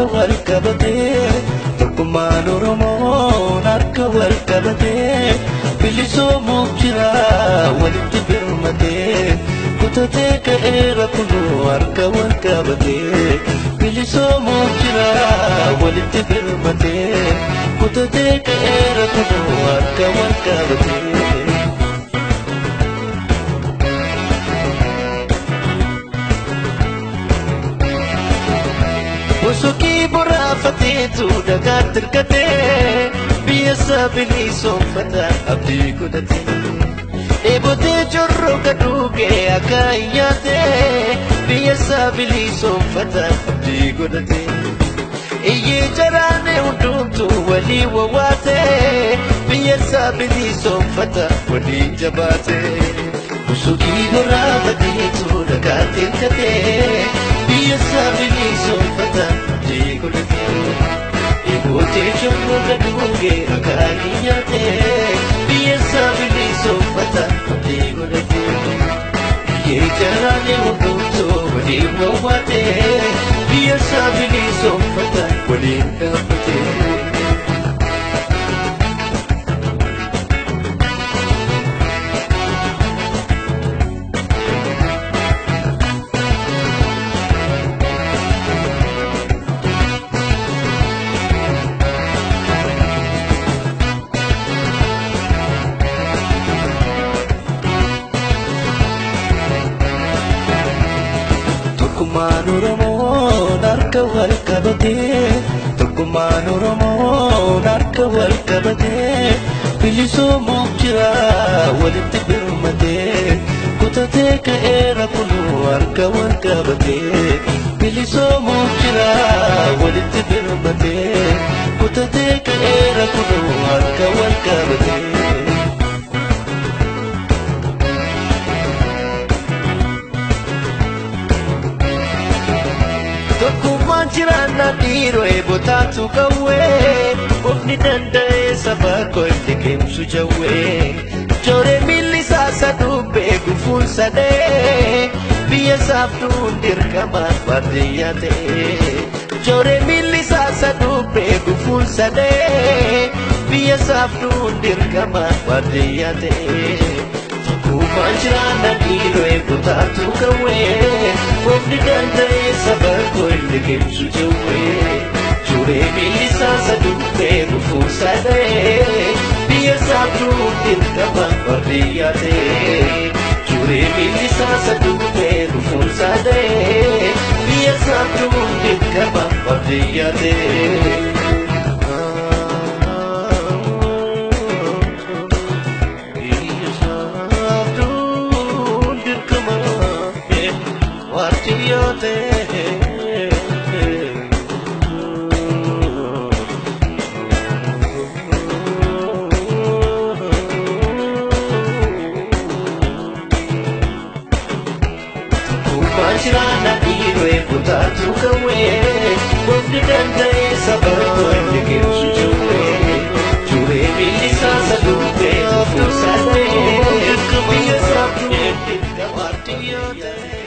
harka wal qabatee tokkummaan Oromoon harka wal qabatee bilisoomuuf jira walitti birmatee kutatee ka'eera kunoo harka wal qabatee bilisoomuuf jira walitti birmatee kutatee ka'eera kunoo harka wal qabatee. Bosoki boraafateetu dhagaa tirkatee biyya isaa bilisoomfata abdii godhatee dheebotee jorroo kadhuugee akka iyyaatee biyya isaa bilisoomfata abdii godhatee iyyee jaraanee hundumtuu walii wawwaatee biyya isaa bilisoomfata walii jabaatee bosoki boraafateetu dhagaa tirkatee biyya isaa bilisoomfata abdii godhatee dheebotee jorroo kadhuugee akka iyyaatee biyya isaa bilisoomfata abdii godhatee iyyee jaraanee hundumtuu walii wawwaatee biyya isaa bilisoomfata walii dhaabbatee. Tokkummaan Oromoon harka wal qabatee tokkummaan Oromoon harka wal qabatee bilisoomuuf jira walitti birmatee kutatee ka'eera kunoo harka wal qabatee bilisoomuuf jira walitti birmatee kutatee ka'eera kunoo harka wal qabatee. Tokkummaan jiraanna dhiiroo eebotaatu qawwee ofni danda'ee saba koo itti keemsu jawwee jooree miilli isaa saduubbee gufuun sadee biyya saaftuun dirqamaan baadiyyaa ta'ee jooree miilli isaa saduubbee gufuun sadee biyya saaftuun dirqamaan baadiyyaa ta'ee. Tokkummaan jiraanna dhiiroo eebotaatu qawwee ofni danda'ee saba koo itti keemsu jawwee jooree miilli isaa saduubbee gufuun sadee biyya saaftuun dirqamaan baadiyyaa ta'ee jooree miilli isaa saduubbee gufuun sadee biyya saaftuun dirqamaan baadiyyaa ta'ee. Jiraanna dhiiroo eebotaatu qawwee ofni danda'ee saba koo itti keemsu jawwee jooree miilli isaa saduubbee gufuun sadee biyya saaftuun dirqamaan baadiyyaa ta'ee.